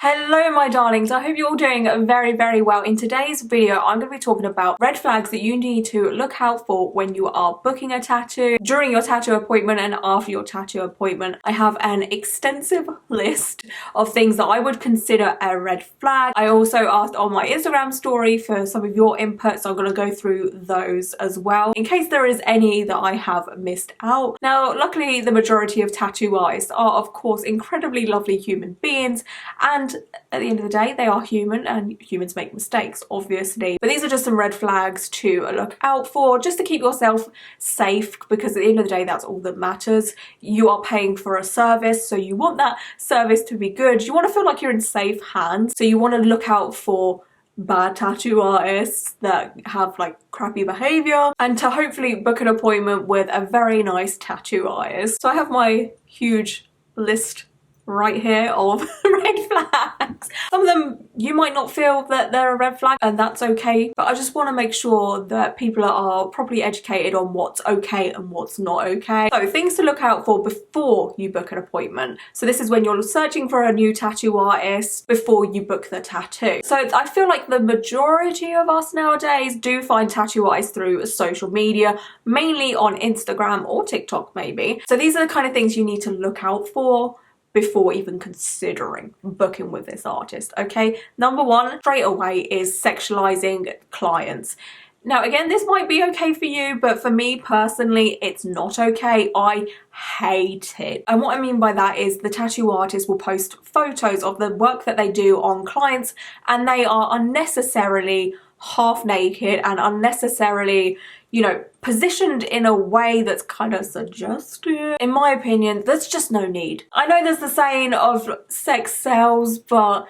Hello my darlings, I hope you're all doing very well. In today's video I'm going to be talking about red flags that you need to look out for when you are booking a tattoo, during your tattoo appointment and after your tattoo appointment. I have an extensive list of things that I would consider a red flag. I also asked on my Instagram story for some of your input, so I'm going to go through those as well in case there is any that I have missed out. Now luckily the majority of tattoo artists are of course incredibly lovely human beings, and at the end of the day they are human and humans make mistakes obviously, but these are just some red flags to look out for just to keep yourself safe, because at the end of the day that's all that matters. You are paying for a service, so you want that service to be good. You want to feel like you're in safe hands, so you want to look out for bad tattoo artists that have like crappy behavior and to hopefully book an appointment with a very nice tattoo artist. So I have my huge list right here of red flags. Some of them you might not feel that they're a red flag, and that's okay, but I just want to make sure that people are properly educated on what's okay and what's not okay. So things to look out for before you book an appointment. So this is when you're searching for a new tattoo artist before you book the tattoo. So I feel like the majority of us nowadays do find tattoo artists through social media, mainly on Instagram or TikTok maybe. So these are the kind of things you need to look out for before even considering booking with this artist, okay? Number one, straight away, is sexualizing clients. Now again, this might be okay for you, but for me personally, it's not okay. I hate it. And what I mean by that is the tattoo artist will post photos of the work that they do on clients, and they are unnecessarily half naked and unnecessarily, you know, positioned in a way that's kind of suggestive. In my opinion, there's just no need. I know there's the saying of sex sells, but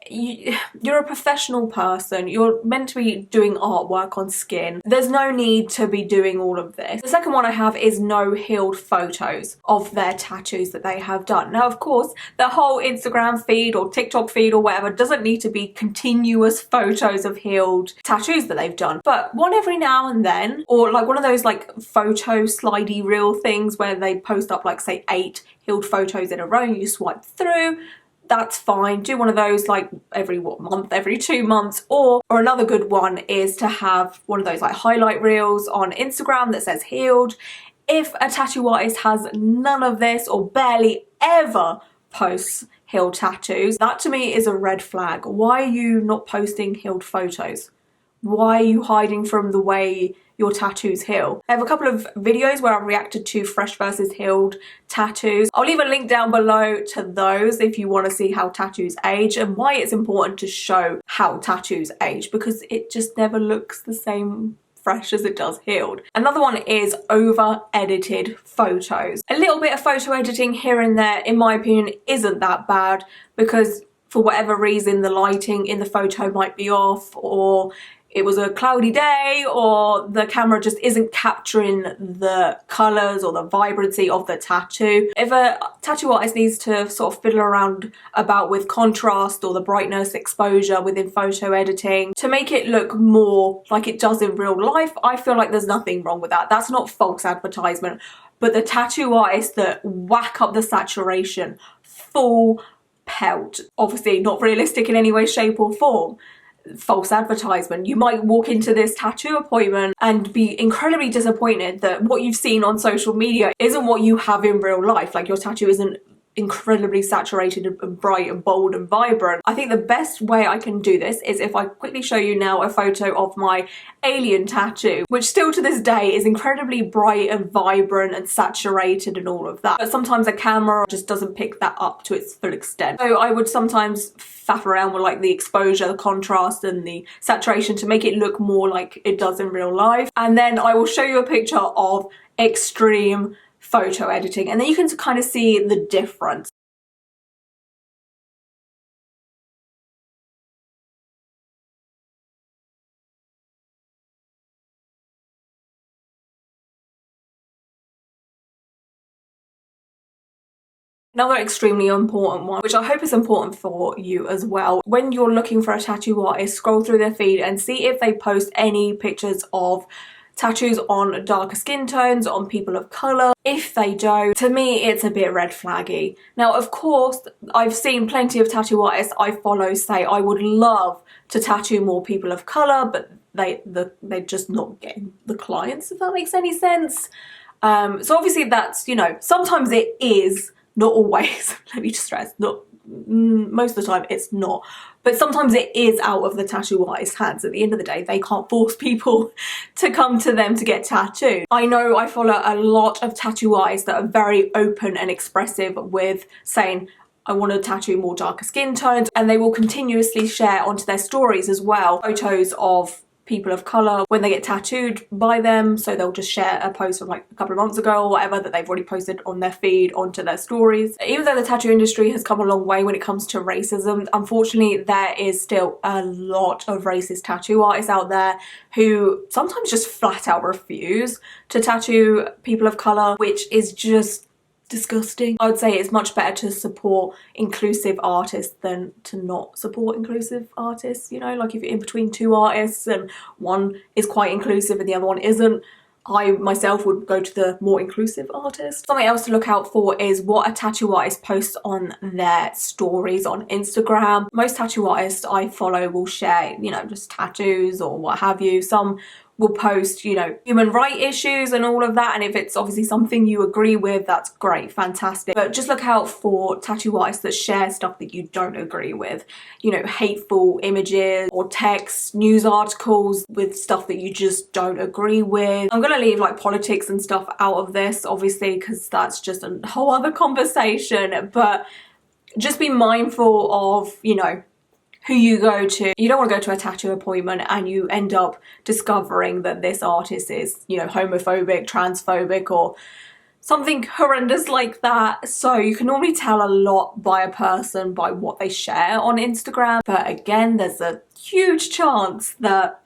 you're a professional person. You're meant to be doing artwork on skin. There's no need to be doing all of this. The second one I have is no healed photos of their tattoos that they have done. Now of course the whole Instagram feed or TikTok feed or whatever doesn't need to be continuous photos of healed tattoos that they've done, but one every now and then, or like one of those like photo slidey reel things where they post up like say 8 healed photos in a row and you swipe through. That's fine. Do one of those like every month, every 2 months, or another good one is to have one of those like highlight reels on Instagram that says healed. If a tattoo artist has none of this or barely ever posts healed tattoos, that to me is a red flag. Why are you not posting healed photos? Why are you hiding from the way your tattoos heal? I have a couple of videos where I've reacted to fresh versus healed tattoos. I'll leave a link down below to those if you want to see how tattoos age and why it's important to show how tattoos age, because it just never looks the same fresh as it does healed. Another one is over edited photos. A little bit of photo editing here and there in my opinion isn't that bad, because for whatever reason the lighting in the photo might be off, or it was a cloudy day, or the camera just isn't capturing the colours or the vibrancy of the tattoo. If a tattoo artist needs to sort of fiddle around about with contrast or the brightness, exposure within photo editing to make it look more like it does in real life, I feel like there's nothing wrong with that. That's not false advertisement. But the tattoo artists that whack up the saturation full pelt, obviously not realistic in any way, shape or form, false advertisement. You might walk into this tattoo appointment and be incredibly disappointed that what you've seen on social media isn't what you have in real life. Like your tattoo isn't incredibly saturated and bright and bold and vibrant. I think the best way I can do this is if I quickly show you now a photo of my alien tattoo, which still to this day is incredibly bright and vibrant and saturated and all of that, but sometimes a camera just doesn't pick that up to its full extent. So I would sometimes faff around with like the exposure, the contrast and the saturation to make it look more like it does in real life, and then I will show you a picture of extreme photo editing, and then you can kind of see the difference. Another extremely important one, which I hope is important for you as well, when you're looking for a tattoo artist, scroll through their feed and see if they post any pictures of tattoos on darker skin tones, on people of colour. If they don't, to me it's a bit red flaggy. Now of course I've seen plenty of tattoo artists I follow say I would love to tattoo more people of colour, but they're just not getting the clients, if that makes any sense. So obviously that's, you know, sometimes it is, not always, let me just stress, not most of the time it's not, but sometimes it is out of the tattoo artist's hands. At the end of the day, they can't force people to come to them to get tattooed. I know I follow a lot of tattoo artists that are very open and expressive with saying, I want to tattoo more darker skin tones, and they will continuously share onto their stories as well photos of people of colour when they get tattooed by them. So they'll just share a post from like a couple of months ago or whatever that they've already posted on their feed onto their stories. Even though the tattoo industry has come a long way when it comes to racism, unfortunately there is still a lot of racist tattoo artists out there who sometimes just flat out refuse to tattoo people of colour, which is just disgusting. I would say it's much better to support inclusive artists than to not support inclusive artists, you know, like if you're in between two artists and one is quite inclusive and the other one isn't, I myself would go to the more inclusive artist. Something else to look out for is what a tattoo artist posts on their stories on Instagram. Most tattoo artists I follow will share, you know, just tattoos or what have you. Some will post, you know, human rights issues and all of that, and if it's obviously something you agree with, that's great, fantastic. But just look out for tattoo artists that share stuff that you don't agree with, you know, hateful images or text, news articles with stuff that you just don't agree with. I'm gonna leave like politics and stuff out of this, obviously, because that's just a whole other conversation, but just be mindful of, you know, who you go to. You don't want to go to a tattoo appointment and you end up discovering that this artist is, you know, homophobic, transphobic, or something horrendous like that. So you can normally tell a lot by a person by what they share on Instagram. But again, there's a huge chance that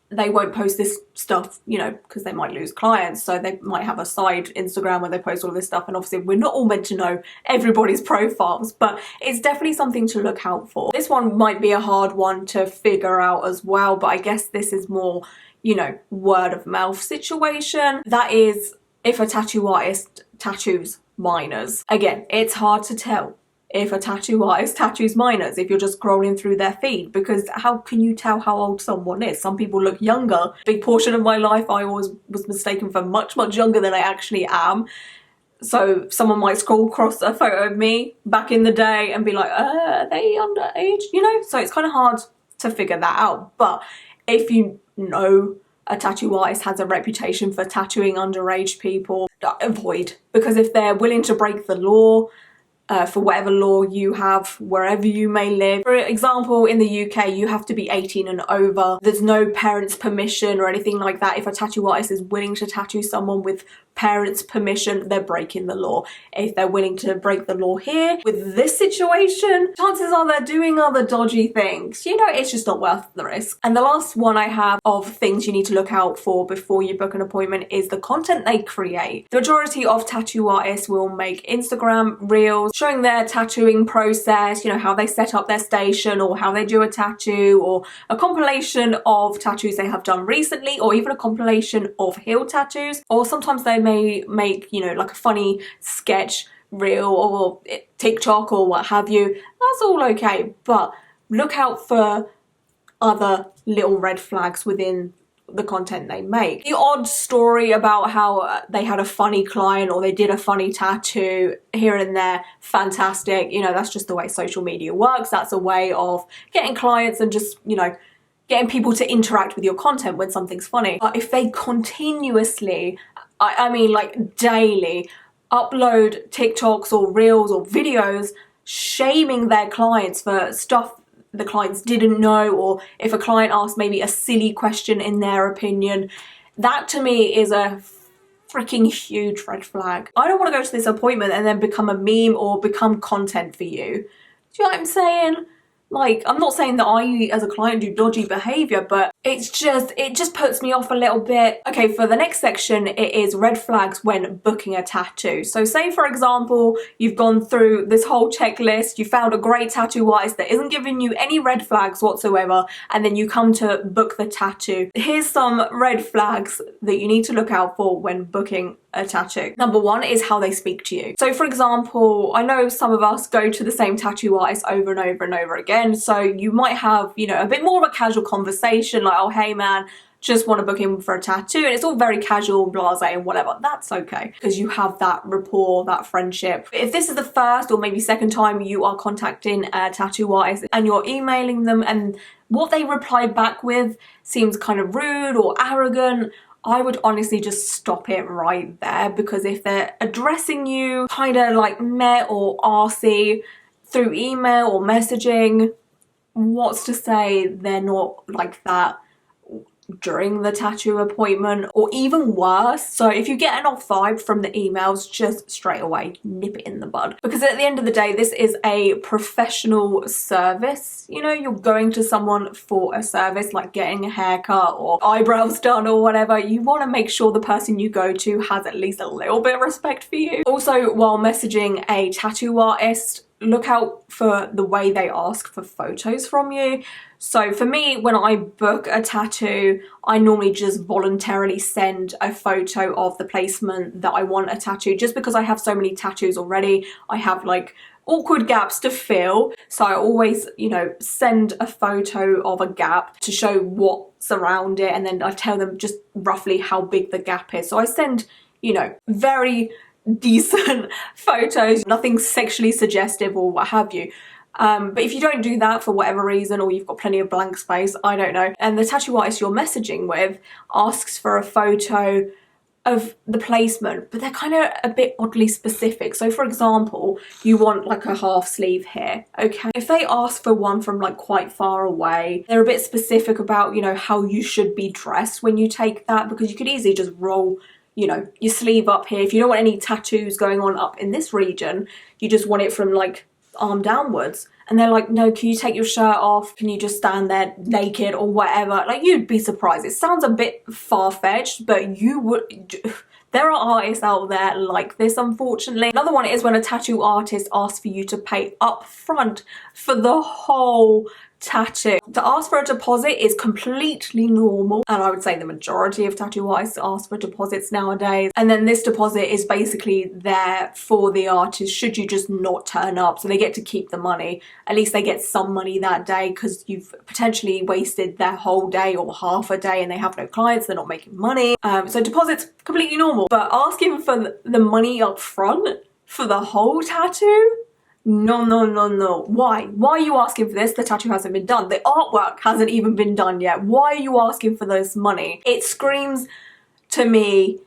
they won't post this stuff, you know, because they might lose clients. So they might have a side Instagram where they post all this stuff, and obviously we're not all meant to know everybody's profiles, but it's definitely something to look out for. This one might be a hard one to figure out as well, but I guess this is more, you know, word of mouth situation. That is if a tattoo artist tattoos minors. Again, it's hard to tell if a tattoo artist tattoos minors if you're just scrolling through their feed, because how can you tell how old someone is? Some people look younger. Big portion of my life I always was mistaken for much younger than I actually am. So someone might scroll across a photo of me back in the day and be like, are they underage? You know, so it's kind of hard to figure that out. But if you know a tattoo artist has a reputation for tattooing underage people, avoid, because if they're willing to break the law, for whatever law you have wherever you may live. For example, in the UK you have to be 18 and over. There's no parents' permission or anything like that. If a tattoo artist is willing to tattoo someone with parents' permission, they're breaking the law. If they're willing to break the law here with this situation, chances are they're doing other dodgy things. You know, it's just not worth the risk. And the last one I have of things you need to look out for before you book an appointment is the content they create. The majority of tattoo artists will make Instagram reels showing their tattooing process, you know, how they set up their station or how they do a tattoo, or a compilation of tattoos they have done recently, or even a compilation of heel tattoos. Or sometimes they may make, you know, like a funny sketch reel or TikTok or what have you. That's all okay, but look out for other little red flags within the content they make. The odd story about how they had a funny client or they did a funny tattoo here and there, fantastic. You know, that's just the way social media works. That's a way of getting clients and just, you know, getting people to interact with your content when something's funny. But if they continuously, I mean like daily, upload TikToks or reels or videos shaming their clients for stuff the clients didn't know, or if a client asks maybe a silly question in their opinion, that to me is a freaking huge red flag. I don't want to go to this appointment and then become a meme or become content for you. Do you know what I'm saying? Like, I'm not saying that I, as a client, do dodgy behavior, but it just puts me off a little bit. Okay, for the next section, it is red flags when booking a tattoo. So say, for example, you've gone through this whole checklist, you found a great tattoo artist that isn't giving you any red flags whatsoever, and then you come to book the tattoo. Here's some red flags that you need to look out for when booking a tattoo. Number one is how they speak to you. So for example, I know some of us go to the same tattoo artist over and over and over again, so you might have, you know, a bit more of a casual conversation like, oh hey man, just want to book in for a tattoo, and it's all very casual, blasé and whatever. That's okay, because you have that rapport, that friendship. If this is the first or maybe second time you are contacting a tattoo artist and you're emailing them and what they reply back with seems kind of rude or arrogant, I would honestly just stop it right there, because if they're addressing you kind of like meh or arsey through email or messaging, what's to say they're not like that during the tattoo appointment, or even worse. So if you get an off vibe from the emails, just straight away nip it in the bud, because at the end of the day, this is a professional service. You know, you're going to someone for a service like getting a haircut or eyebrows done or whatever. You want to make sure the person you go to has at least a little bit of respect for you. Also, while messaging a tattoo artist, look out for the way they ask for photos from you. So for me, when I book a tattoo, I normally just voluntarily send a photo of the placement that I want a tattoo, just because I have so many tattoos already. I have like awkward gaps to fill, so I always, you know, send a photo of a gap to show what's around it, and then I tell them just roughly how big the gap is. So I send, you know, very decent photos, nothing sexually suggestive or what have you. But if you don't do that for whatever reason, or you've got plenty of blank space, I don't know, and the tattoo artist you're messaging with asks for a photo of the placement, but they're kind of a bit oddly specific. So for example, you want like a half sleeve here, okay? If they ask for one from like quite far away, they're a bit specific about, you know, how you should be dressed when you take that, because you could easily just roll, you know, your sleeve up here. If you don't want any tattoos going on up in this region, you just want it from like arm downwards. And they're like, no, can you take your shirt off? Can you just stand there naked or whatever? Like, you'd be surprised. It sounds a bit far-fetched, but you would... There are artists out there like this, unfortunately. Another one is when a tattoo artist asks for you to pay up front for the whole tattoo. To ask for a deposit is completely normal, and I would say the majority of tattoo artists ask for deposits nowadays. And then this deposit is basically there for the artist should you just not turn up, so they get to keep the money. At least they get some money that day, because you've potentially wasted their whole day or half a day and they have no clients, they're not making money. So deposits completely normal, but asking for the money up front for the whole tattoo? No, no, no, no. Why? Why are you asking for this? The tattoo hasn't been done. The artwork hasn't even been done yet. Why are you asking for this money? It screams to me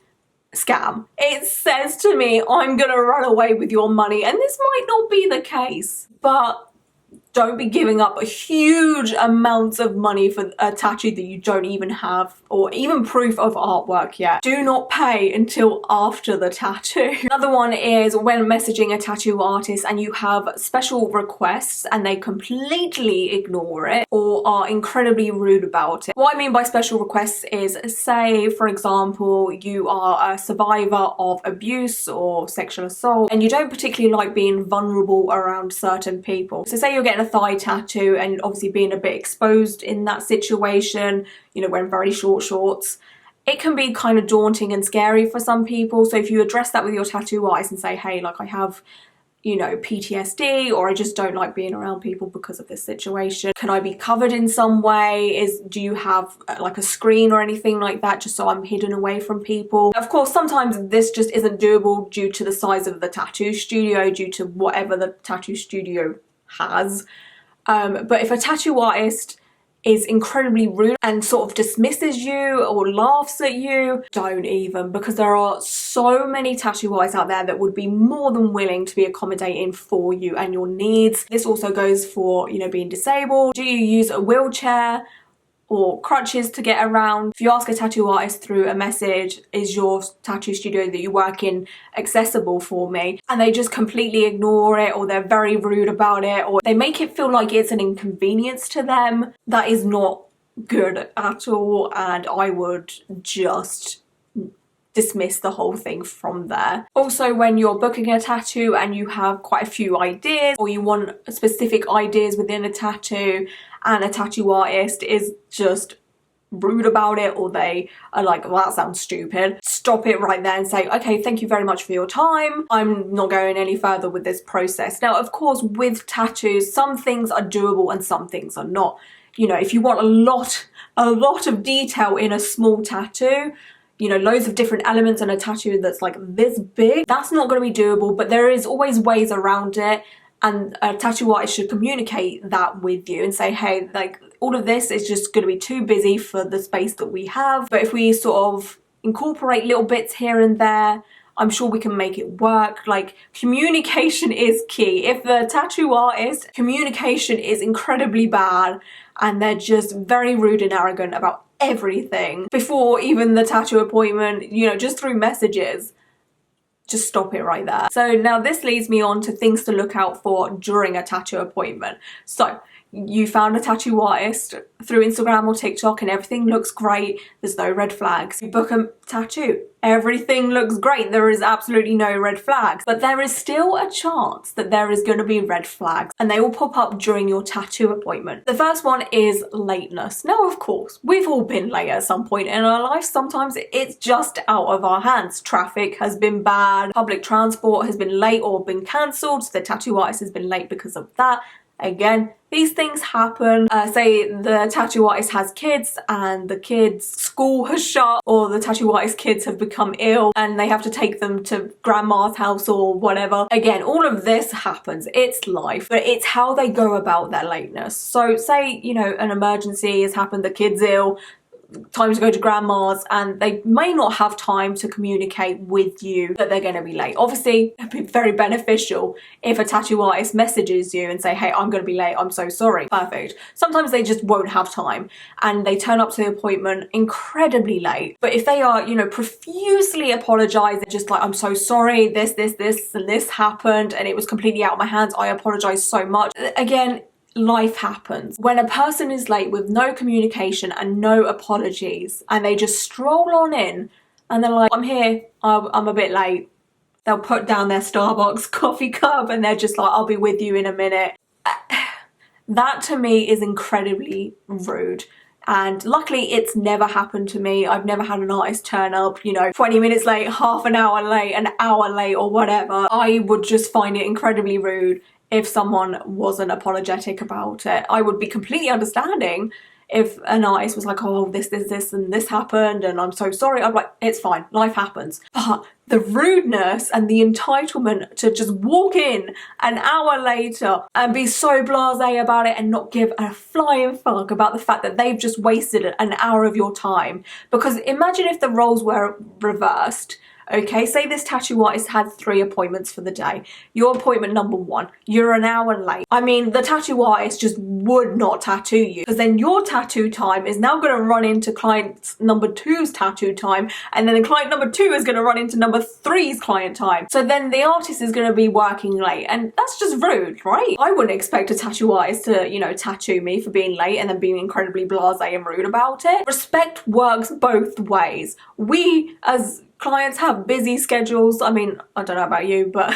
scam. It says to me, I'm gonna run away with your money. And this might not be the case, but don't be giving up a huge amounts of money for a tattoo that you don't even have, or even proof of artwork yet. Do not pay until after the tattoo. Another one is when messaging a tattoo artist and you have special requests and they completely ignore it or are incredibly rude about it. What I mean by special requests is, say for example, you are a survivor of abuse or sexual assault and you don't particularly like being vulnerable around certain people. So say you're getting a thigh tattoo and obviously being a bit exposed in that situation, you know, wearing very short shorts, it can be kind of daunting and scary for some people. So if you address that with your tattoo artist and say, hey, like I have, you know, PTSD, or I just don't like being around people because of this situation, can I be covered in some way? Do you have like a screen or anything like that, just so I'm hidden away from people? Of course, sometimes this just isn't doable due to the size of the tattoo studio, due to whatever the tattoo studio has. But if a tattoo artist is incredibly rude and sort of dismisses you or laughs at you, don't even, because there are so many tattoo artists out there that would be more than willing to be accommodating for you and your needs. This also goes for, you know, being disabled. Do you use a wheelchair or crutches to get around. If you ask a tattoo artist through a message, is your tattoo studio that you work in accessible for me? And they just completely ignore it, or they're very rude about it, or they make it feel like it's an inconvenience to them. That is not good at all, and I would just dismiss the whole thing from there. Also, when you're booking a tattoo and you have quite a few ideas, or you want specific ideas within a tattoo, and a tattoo artist is just rude about it, or they are like, well, that sounds stupid, stop it right there and say, okay, thank you very much for your time, I'm not going any further with this process. Now, of course, with tattoos, some things are doable and some things are not. You know, if you want a lot of detail in a small tattoo, you know, loads of different elements in a tattoo that's like this big, that's not going to be doable, but there is always ways around it. And a tattoo artist should communicate that with you and say, hey, like, all of this is just going to be too busy for the space that we have. But if we sort of incorporate little bits here and there, I'm sure we can make it work. Like, communication is key. If the tattoo artist communication is incredibly bad and they're just very rude and arrogant about everything before even the tattoo appointment, you know, just through messages, just stop it right there. So now this leads me on to things to look out for during a tattoo appointment. So you found a tattoo artist through Instagram or TikTok and everything looks great, there's no red flags. You book a tattoo, everything looks great, there is absolutely no red flags. But there is still a chance that there is going to be red flags, and they will pop up during your tattoo appointment. The first one is lateness. Now, of course, we've all been late at some point in our life. Sometimes it's just out of our hands. Traffic has been bad, public transport has been late or been cancelled, so the tattoo artist has been late because of that. Again, these things happen. Say the tattoo artist has kids and the kids' school has shut, or the tattoo artist's kids have become ill and they have to take them to grandma's house or whatever. Again, all of this happens. It's life, but it's how they go about their lateness. So say, you know, an emergency has happened, the kid's ill, time to go to grandma's, and they may not have time to communicate with you that they're going to be late. Obviously, it'd be very beneficial if a tattoo artist messages you and say, hey, I'm going to be late, I'm so sorry. Perfect. Sometimes they just won't have time and they turn up to the appointment incredibly late. But if they are, you know, profusely apologizing, just like, I'm so sorry, this and this happened and it was completely out of my hands, I apologize so much. Again, life happens. When a person is late with no communication and no apologies, and they just stroll on in and they're like, I'm here, I'm a bit late. They'll put down their Starbucks coffee cup and they're just like, I'll be with you in a minute. That to me is incredibly rude. And luckily it's never happened to me. I've never had an artist turn up, you know, 20 minutes late, half an hour late, an hour late or whatever. I would just find it incredibly rude if someone wasn't apologetic about it. I would be completely understanding if an artist was like, oh, this and this happened and I'm so sorry. I'm like, it's fine, life happens. But the rudeness and the entitlement to just walk in an hour later and be so blasé about it and not give a flying fuck about the fact that they've just wasted an hour of your time. Because imagine if the roles were reversed. Okay, say this tattoo artist had 3 appointments for the day. Your appointment number 1, you're an hour late. I mean, the tattoo artist just would not tattoo you, because then your tattoo time is now going to run into client number 2's tattoo time, and then the client number 2 is going to run into number 3's client time. So then the artist is going to be working late, and that's just rude, right? I wouldn't expect a tattoo artist to, you know, tattoo me for being late and then being incredibly blasé and rude about it. Respect works both ways. We, as clients, have busy schedules. I mean, I don't know about you, but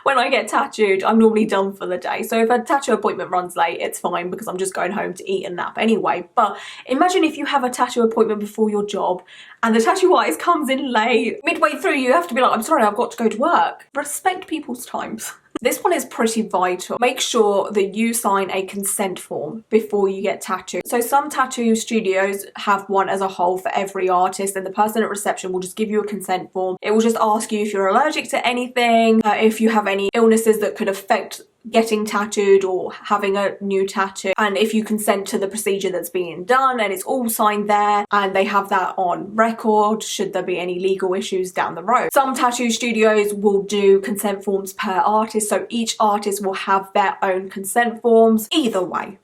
when I get tattooed, I'm normally done for the day. So if a tattoo appointment runs late, it's fine because I'm just going home to eat and nap anyway. But imagine if you have a tattoo appointment before your job and the tattoo artist comes in late. Midway through, you have to be like, I'm sorry, I've got to go to work. Respect people's times. This one is pretty vital. Make sure that you sign a consent form before you get tattooed. So some tattoo studios have one as a whole for every artist, and the person at reception will just give you a consent form. It will just ask you if you're allergic to anything, if you have any illnesses that could affect getting tattooed or having a new tattoo, and if you consent to the procedure that's being done, and it's all signed there and they have that on record should there be any legal issues down the road. Some tattoo studios will do consent forms per artist, so each artist will have their own consent forms. Either way,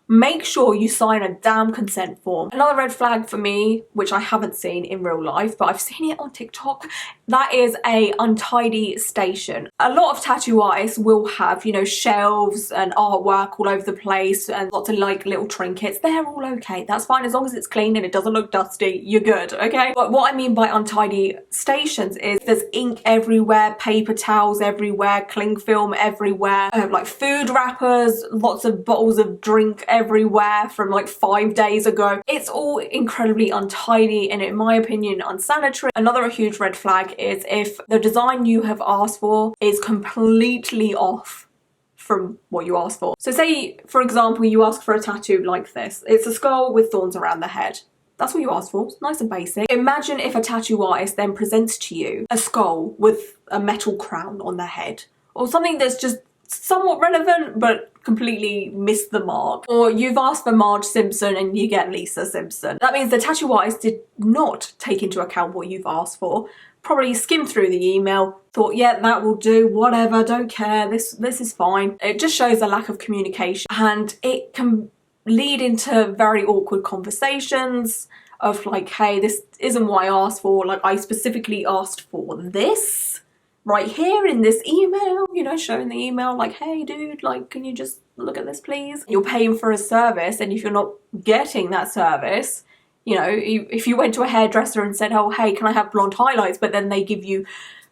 make sure you sign a damn consent form. Another red flag for me, which I haven't seen in real life, but I've seen it on TikTok, that is a untidy station. A lot of tattoo artists will have, you know, shelves and artwork all over the place and lots of like little trinkets. They're all okay. That's fine as long as it's clean and it doesn't look dusty, you're good, okay? But what I mean by untidy stations is there's ink everywhere, paper towels everywhere, cling film everywhere, like food wrappers, lots of bottles of drink everywhere from like 5 days ago. It's all incredibly untidy and in my opinion unsanitary. Another huge red flag is if the design you have asked for is completely off from what you asked for. So say, for example, you ask for a tattoo like this. It's a skull with thorns around the head. That's what you asked for. It's nice and basic. Imagine if a tattoo artist then presents to you a skull with a metal crown on their head, or something that's just somewhat relevant but completely missed the mark. Or you've asked for Marge Simpson and you get Lisa Simpson. That means the tattoo artist did not take into account what you've asked for, probably skimmed through the email, thought, yeah, that will do, whatever, don't care, this is fine. It just shows a lack of communication, and it can lead into very awkward conversations of like, hey, this isn't what I asked for, like I specifically asked for this right here in this email, you know, showing the email like, hey dude, like can you just look at this please? You're paying for a service, and if you're not getting that service, you know, if you went to a hairdresser and said, oh hey, can I have blonde highlights, but then they give you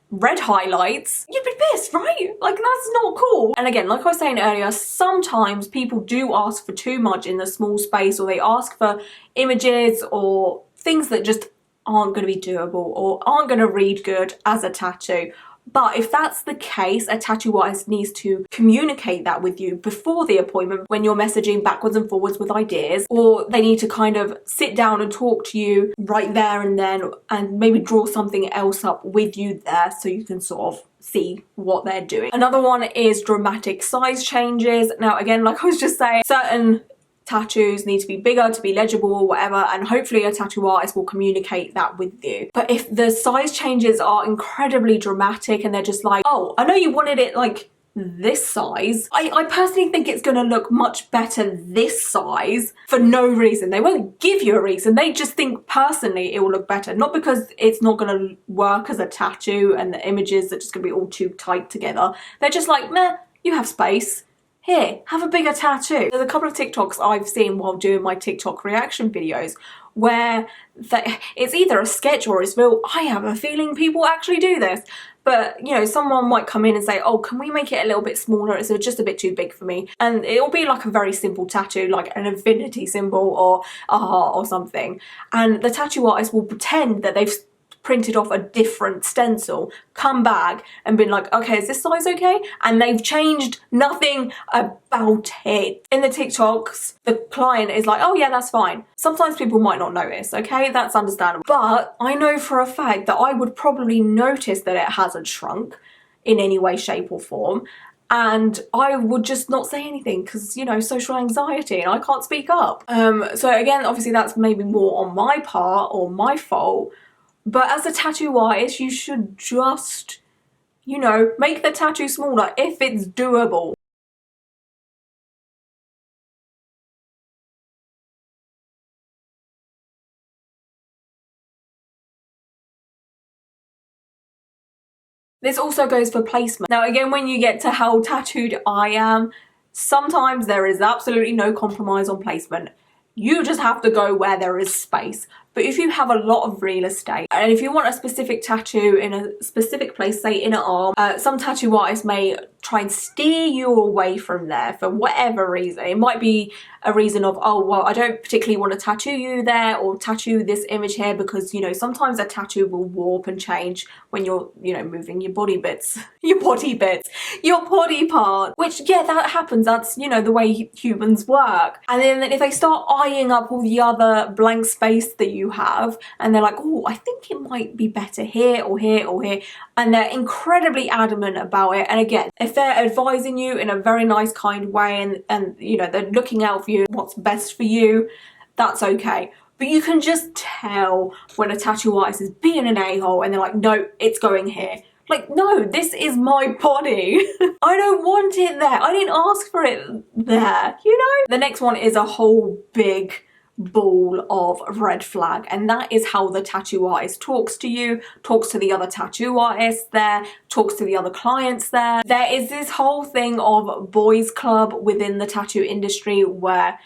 red highlights, you'd be pissed, right? Like that's not cool. And again, like I was saying earlier, sometimes people do ask for too much in the small space, or they ask for images or things that just aren't going to be doable or aren't going to read good as a tattoo. But if that's the case, a tattoo artist needs to communicate that with you before the appointment when you're messaging backwards and forwards with ideas, or they need to kind of sit down and talk to you right there and then and maybe draw something else up with you there so you can sort of see what they're doing. Another one is dramatic size changes. Now again, like I was just saying, certain tattoos need to be bigger to be legible or whatever, and hopefully a tattoo artist will communicate that with you. But if the size changes are incredibly dramatic and they're just like, oh, I know you wanted it like this size, I personally think it's going to look much better this size for no reason. They won't give you a reason, they just think personally it will look better, not because it's not going to work as a tattoo and the images are just going to be all too tight together. They're just like, meh, you have space, here, have a bigger tattoo. There's a couple of TikToks I've seen while doing my TikTok reaction videos where it's either a sketch or it's real. I have a feeling people actually do this. But, you know, someone might come in and say, oh, can we make it a little bit smaller? It's just a bit too big for me. And it'll be like a very simple tattoo, like an infinity symbol or a heart or something. And the tattoo artist will pretend that they've printed off a different stencil, come back and been like, okay, is this size okay? And they've changed nothing about it. In the TikToks, the client is like, oh yeah, that's fine. Sometimes people might not notice, okay? That's understandable. But I know for a fact that I would probably notice that it hasn't shrunk in any way, shape or form. And I would just not say anything because, you know, social anxiety and I can't speak up. So again, obviously that's maybe more on my part or my fault. But as a tattoo artist, you should just, you know, make the tattoo smaller if it's doable. This also goes for placement. Now again, when you get to how tattooed I am, sometimes there is absolutely no compromise on placement. You just have to go where there is space. But if you have a lot of real estate and if you want a specific tattoo in a specific place, say inner arm, some tattoo artists may try and steer you away from there for whatever reason. It might be a reason of, oh, well, I don't particularly want to tattoo you there or tattoo this image here because, you know, sometimes a tattoo will warp and change when you're, you know, moving your body bits, your body part, which, yeah, that happens. That's, you know, the way humans work. And then if they start eyeing up all the other blank space that you have and they're like, oh, I think it might be better here or here or here, and they're incredibly adamant about it. And again, if they're advising you in a very nice kind way and you know, they're looking out for you, what's best for you, that's okay. But you can just tell when a tattoo artist is being an a-hole and they're like, no, it's going here. Like, no, this is my body. I don't want it there. I didn't ask for it there, you know? The next one is a whole big ball of red flag, and that is how the tattoo artist talks to you, talks to the other tattoo artists there, talks to the other clients there. There is this whole thing of boys club within the tattoo industry where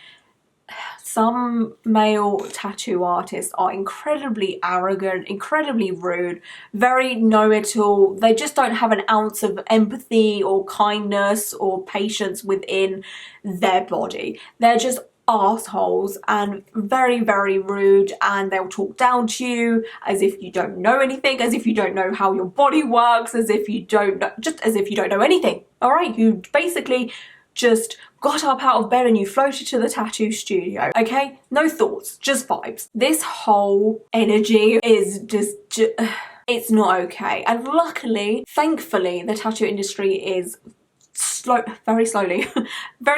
some male tattoo artists are incredibly arrogant, incredibly rude, very know-it-all. They just don't have an ounce of empathy or kindness or patience within their body. They're just assholes and very, very rude, and they'll talk down to you as if you don't know anything, as if you don't know how your body works, as if you don't know, just as if you don't know anything. All right, you basically just got up out of bed and you floated to the tattoo studio, okay? No thoughts, just vibes. This whole energy is just it's not okay. And luckily, thankfully, the tattoo industry is very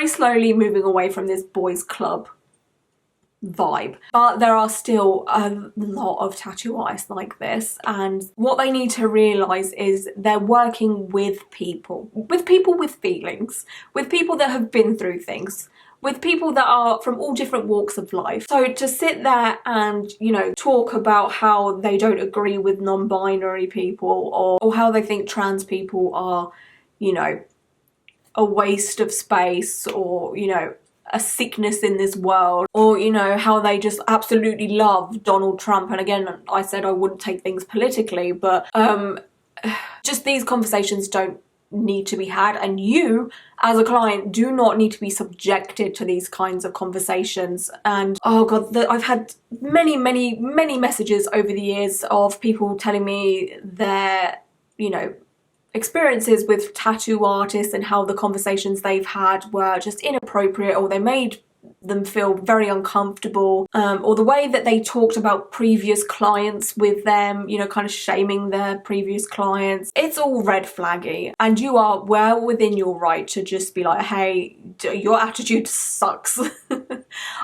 slowly moving away from this boys club vibe, but there are still a lot of tattoo artists like this, and what they need to realize is they're working with people with feelings, with people that have been through things, with people that are from all different walks of life. So to sit there and, you know, talk about how they don't agree with non-binary people, or how they think trans people are, you know, a waste of space, or, you know, a sickness in this world, or, you know, how they just absolutely love Donald Trump. And again, I said I wouldn't take things politically, but just these conversations don't need to be had, and you as a client do not need to be subjected to these kinds of conversations. And oh god, I've had many messages over the years of people telling me their, you know, experiences with tattoo artists and how the conversations they've had were just inappropriate, or they made them feel very uncomfortable, or the way that they talked about previous clients with them, you know, kind of shaming their previous clients. It's all red flaggy, and you are well within your right to just be like, hey, your attitude sucks.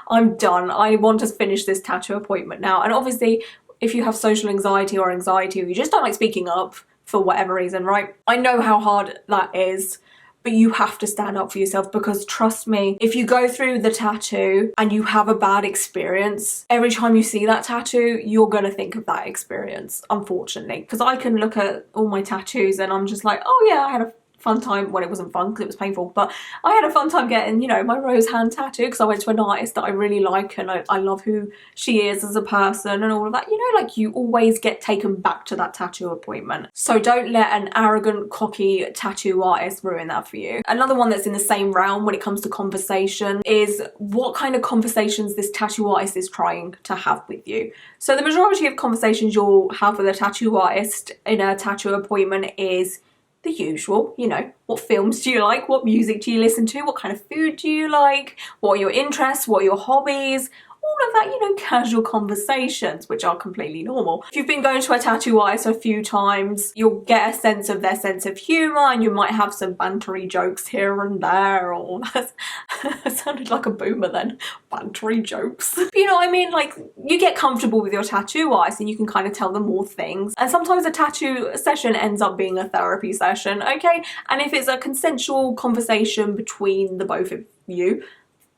I'm done. I want to finish this tattoo appointment now. And obviously, if you have social anxiety or anxiety, or you just don't like speaking up for whatever reason, right? I know how hard that is, but you have to stand up for yourself, because trust me, if you go through the tattoo and you have a bad experience, every time you see that tattoo, you're gonna think of that experience, unfortunately. Because I can look at all my tattoos and I'm just like, oh yeah, I had a fun time. Well, it wasn't fun because it was painful, but I had a fun time getting, you know, my rose hand tattoo, because I went to an artist that I really like, and I love who she is as a person and all of that. You know, like, you always get taken back to that tattoo appointment. So don't let an arrogant, cocky tattoo artist ruin that for you. Another one that's in the same realm when it comes to conversation is what kind of conversations this tattoo artist is trying to have with you. So the majority of conversations you'll have with a tattoo artist in a tattoo appointment is the usual, you know, what films do you like? What music do you listen to? What kind of food do you like? What are your interests? What are your hobbies? All of that, you know, casual conversations, which are completely normal. If you've been going to a tattoo artist a few times, you'll get a sense of their sense of humour, and you might have some bantery jokes here and there, or that sounded like a boomer then, bantery jokes. But you know what I mean? Like, you get comfortable with your tattoo artist and you can kind of tell them more things. And sometimes a tattoo session ends up being a therapy session, okay? And if it's a consensual conversation between the both of you,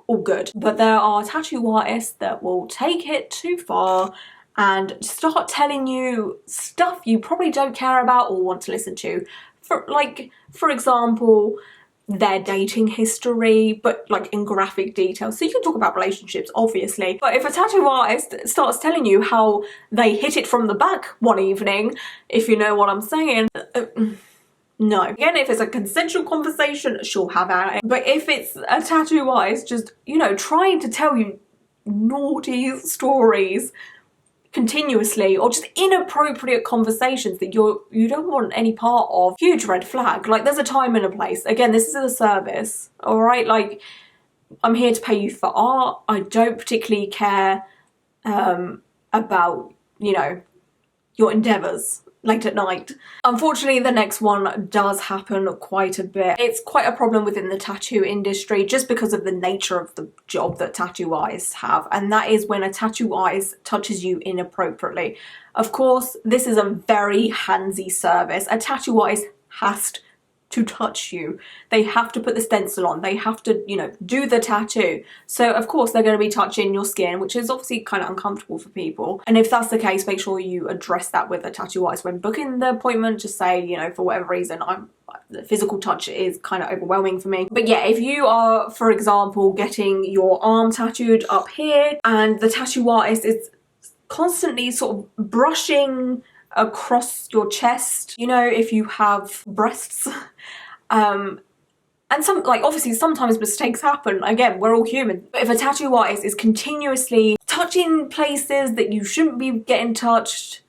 all good. But there are tattoo artists that will take it too far and start telling you stuff you probably don't care about or want to listen to. For example, their dating history, but like in graphic detail. So you can talk about relationships, obviously, but if a tattoo artist starts telling you how they hit it from the back one evening, if you know what I'm saying, no. Again, if it's a consensual conversation, sure, have at it. But if it's a tattoo artist just, you know, trying to tell you naughty stories continuously, or just inappropriate conversations that you don't want any part of, huge red flag. Like, there's a time and a place. Again, this is a service, all right? Like, I'm here to pay you for art. I don't particularly care about, you know, your endeavours. late at night. Unfortunately, the next one does happen quite a bit. It's quite a problem within the tattoo industry just because of the nature of the job that tattoo artists have, and that is when a tattoo artist touches you inappropriately. Of course, this is a very handsy service. A tattoo artist has to touch you. They have to put the stencil on. They have to, you know, do the tattoo. So of course they're going to be touching your skin, which is obviously kind of uncomfortable for people. And if that's the case, make sure you address that with a tattoo artist when booking the appointment. Just say, you know, for whatever reason, the physical touch is kind of overwhelming for me. But yeah, if you are, for example, getting your arm tattooed up here and the tattoo artist is constantly sort of brushing across your chest, you know, if you have breasts, and obviously sometimes mistakes happen, again, we're all human. But if a tattoo artist is continuously touching places that you shouldn't be getting touched,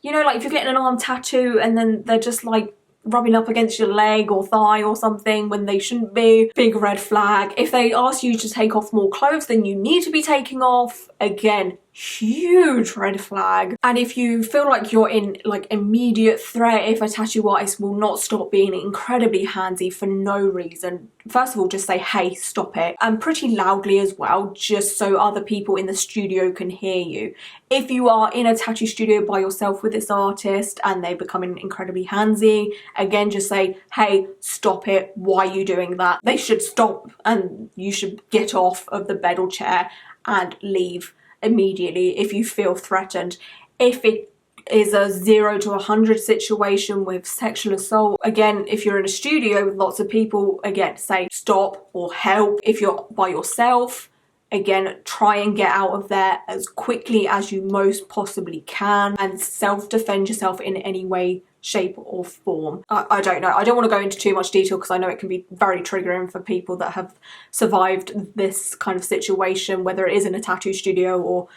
you know, like if you're getting an arm tattoo and then they're just like rubbing up against your leg or thigh or something when they shouldn't be, big red flag. If they ask you to take off more clothes than you need to be taking off, again, huge red flag. And if you feel like you're in like immediate threat, if a tattoo artist will not stop being incredibly handsy for no reason, first of all, just say, hey, stop it, and pretty loudly as well, just so other people in the studio can hear you. If you are in a tattoo studio by yourself with this artist and they become incredibly handsy, again, just say, hey, stop it, why are you doing that? They should stop and you should get off of the bed or chair and leave immediately if you feel threatened. If it is a 0 to 100 situation with sexual assault, again, if you're in a studio with lots of people, again, say stop or help. If you're by yourself, again, try and get out of there as quickly as you most possibly can and self-defend yourself in any way, shape or form. I don't know. I don't want to go into too much detail because I know it can be very triggering for people that have survived this kind of situation, whether it is in a tattoo studio or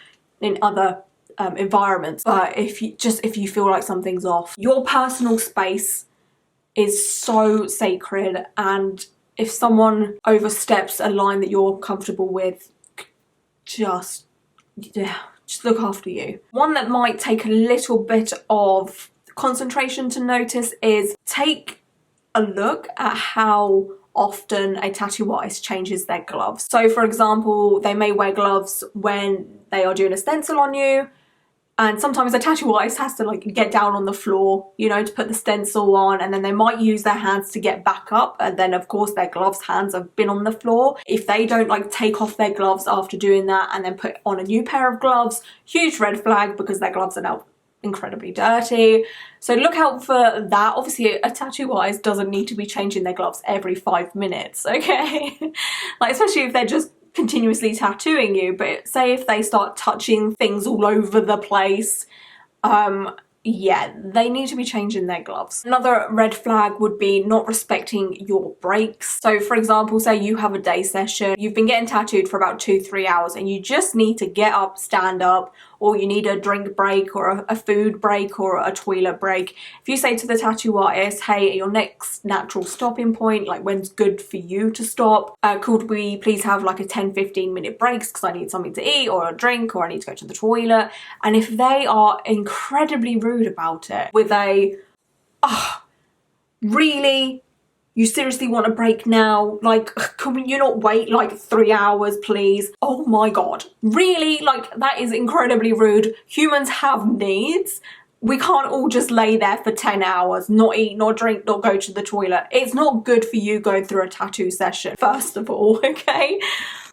in other environments. But if you feel like something's off, your personal space is so sacred, and if someone oversteps a line that you're comfortable with, just look after you. One that might take a little bit of concentration to notice is take a look at how often a tattoo artist changes their gloves. So for example, they may wear gloves when they are doing a stencil on you, and sometimes a tattoo artist has to like get down on the floor, you know, to put the stencil on, and then they might use their hands to get back up, and then of course their gloves hands have been on the floor. If they don't like take off their gloves after doing that and then put on a new pair of gloves, huge red flag, because their gloves are now incredibly dirty. So look out for that. Obviously a tattoo artist doesn't need to be changing their gloves every 5 minutes, okay? Like especially if they're just continuously tattooing you, but say if they start touching things all over the place, yeah, they need to be changing their gloves. Another red flag would be not respecting your breaks. So for example, say you have a day session, you've been getting tattooed for about 2-3 hours and you just need to get up, stand up, or you need a drink break or a food break or a toilet break. If you say to the tattoo artist, hey, at your next natural stopping point, like when's good for you to stop, could we please have like a 10-15 minute breaks because I need something to eat or a drink or I need to go to the toilet. And if they are incredibly rude about it with a, oh, really? You seriously want a break now? Like, can you not wait like 3 hours, please? Oh my God, really? Like, that is incredibly rude. Humans have needs. We can't all just lay there for 10 hours, not eat, not drink, not go to the toilet. It's not good for you going through a tattoo session, first of all, okay?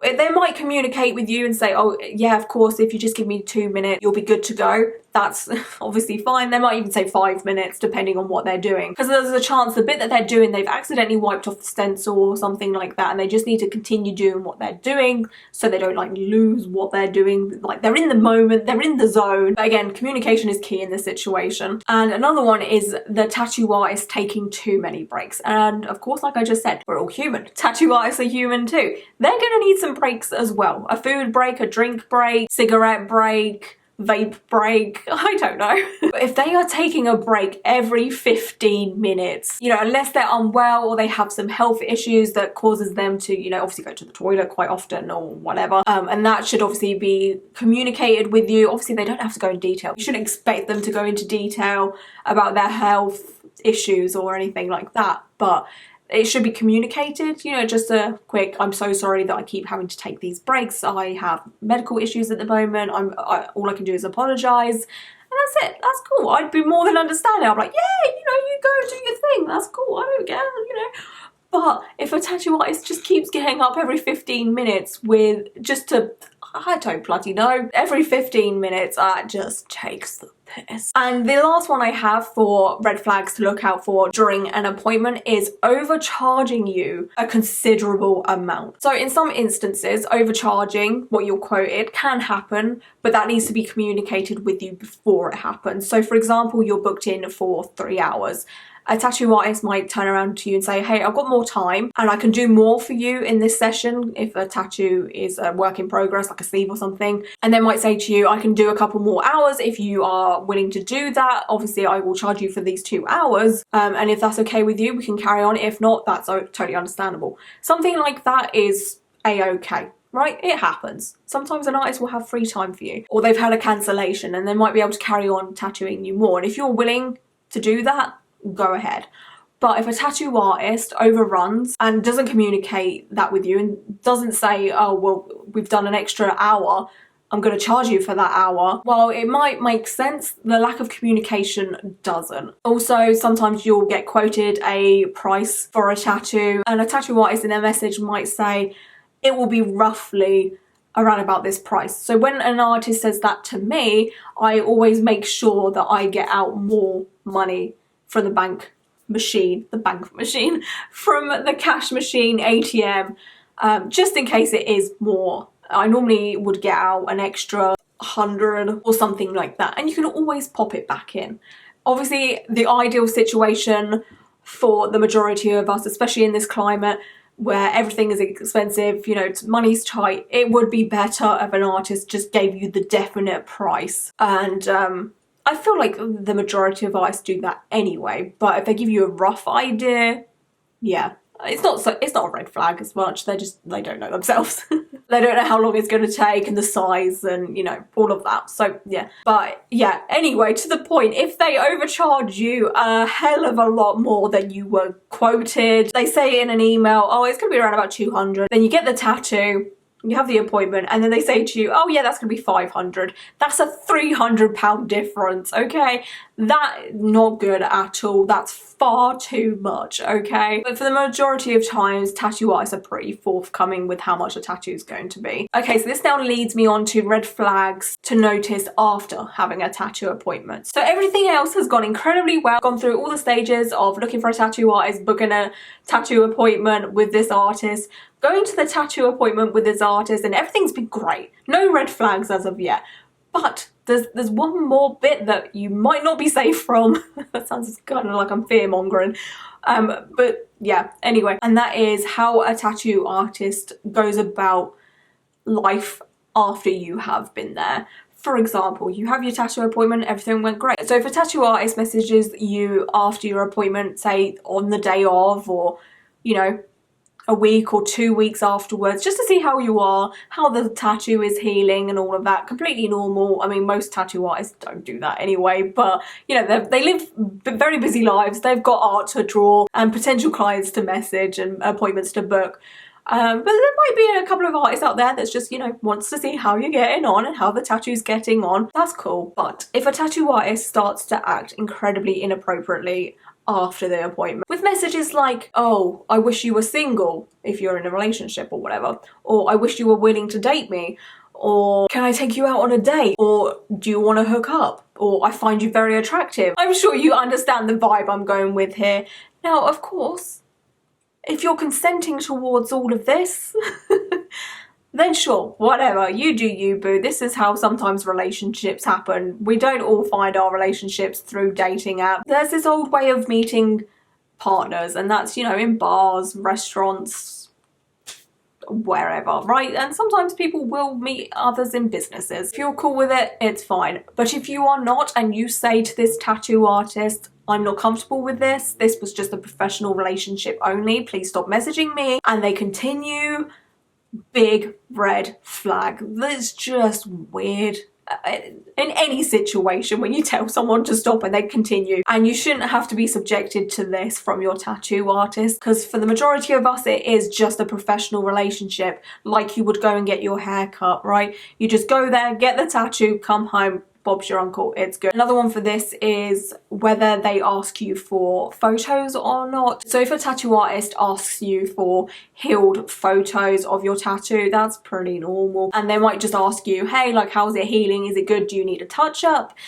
They might communicate with you and say, oh yeah, of course, if you just give me 2 minutes, you'll be good to go. That's obviously fine. They might even say 5 minutes, depending on what they're doing. Because there's a chance the bit that they're doing, they've accidentally wiped off the stencil or something like that, and they just need to continue doing what they're doing so they don't like lose what they're doing. Like they're in the moment, they're in the zone. But again, communication is key in this situation. And another one is the tattoo artist taking too many breaks. And of course, like I just said, we're all human. Tattoo artists are human too. They're gonna need some breaks as well. A food break, a drink break, cigarette break, vape break, I don't know. But if they are taking a break every 15 minutes, you know, unless they're unwell or they have some health issues that causes them to, you know, obviously go to the toilet quite often or whatever, and that should obviously be communicated with you. Obviously they don't have to go in detail. You shouldn't expect them to go into detail about their health issues or anything like that, but it should be communicated, you know, just a quick, I'm so sorry that I keep having to take these breaks. I have medical issues at the moment. All I can do is apologise. And that's it. That's cool. I'd be more than understanding. I'm like, yeah, you know, you go and do your thing. That's cool. I don't care, you know. But if a tattoo artist just keeps getting up every 15 minutes with just to, I don't bloody know, every 15 minutes, that just takes the piss. And the last one I have for red flags to look out for during an appointment is overcharging you a considerable amount. So in some instances, overcharging what you're quoted can happen, but that needs to be communicated with you before it happens. So for example, you're booked in for 3 hours. A tattoo artist might turn around to you and say, hey, I've got more time and I can do more for you in this session if a tattoo is a work in progress, like a sleeve or something. And they might say to you, I can do a couple more hours if you are willing to do that. Obviously, I will charge you for these 2 hours. And if that's okay with you, we can carry on. If not, that's totally understandable. Something like that is a-okay. Right? It happens. Sometimes an artist will have free time for you, or they've had a cancellation and they might be able to carry on tattooing you more. And if you're willing to do that, go ahead. But if a tattoo artist overruns and doesn't communicate that with you and doesn't say, oh, well, we've done an extra hour, I'm going to charge you for that hour, well, it might make sense. The lack of communication doesn't. Also, sometimes you'll get quoted a price for a tattoo and a tattoo artist in their message might say, it will be roughly around about this price. So when an artist says that to me, I always make sure that I get out more money from the bank machine, from the cash machine, ATM, just in case it is more. I normally would get out an extra 100 or something like that, and you can always pop it back in. Obviously, the ideal situation for the majority of us, especially in this climate where everything is expensive, you know, money's tight, it would be better if an artist just gave you the definite price. And I feel like the majority of artists do that anyway, but if they give you a rough idea, yeah, it's not a red flag as much. They don't know themselves. They don't know how long it's going to take and the size and, you know, all of that. So yeah, but yeah, anyway, to the point, if they overcharge you a hell of a lot more than you were quoted, they say in an email, oh, it's going to be around about 200. Then you get the tattoo, you have the appointment, and then they say to you, oh yeah, that's gonna be 500. That's a £300 difference, okay? That, not good at all. That's far too much, okay? But for the majority of times, tattoo artists are pretty forthcoming with how much a tattoo is going to be. Okay, so this now leads me on to red flags to notice after having a tattoo appointment. So everything else has gone incredibly well. Gone through all the stages of looking for a tattoo artist, booking a tattoo appointment with this artist, going to the tattoo appointment with this artist, and everything's been great. No red flags as of yet. But there's one more bit that you might not be safe from. That sounds kind of like I'm fear-mongering. But yeah, anyway. And that is how a tattoo artist goes about life after you have been there. For example, you have your tattoo appointment, everything went great. So if a tattoo artist messages you after your appointment, say on the day of, or, you know, a week or 2 weeks afterwards, just to see how you are, how the tattoo is healing and all of that. Completely normal. I mean, most tattoo artists don't do that anyway, but you know, they live very busy lives. They've got art to draw and potential clients to message and appointments to book. But there might be a couple of artists out there that's just, you know, wants to see how you're getting on and how the tattoo's getting on. That's cool. But if a tattoo artist starts to act incredibly inappropriately after the appointment with messages like, oh, I wish you were single if you're in a relationship or whatever, or I wish you were willing to date me, or can I take you out on a date, or do you want to hook up, or I find you very attractive. I'm sure you understand the vibe I'm going with here. Now, of course, if you're consenting towards all of this, then sure, whatever, you do you, boo. This is how sometimes relationships happen. We don't all find our relationships through dating apps. There's this old way of meeting partners, and that's, you know, in bars, restaurants, wherever, right? And sometimes people will meet others in businesses. If you're cool with it, it's fine. But if you are not, and you say to this tattoo artist, I'm not comfortable with this was just a professional relationship only, please stop messaging me, and they continue, big red flag. That's just weird. In any situation, when you tell someone to stop and they continue, and you shouldn't have to be subjected to this from your tattoo artist, because for the majority of us it is just a professional relationship, like you would go and get your hair cut, right? You just go there, get the tattoo, come home, Bob's your uncle, it's good. Another one for this is whether they ask you for photos or not. So if a tattoo artist asks you for healed photos of your tattoo, that's pretty normal. And they might just ask you, hey, like, how's it healing? Is it good? Do you need a touch up?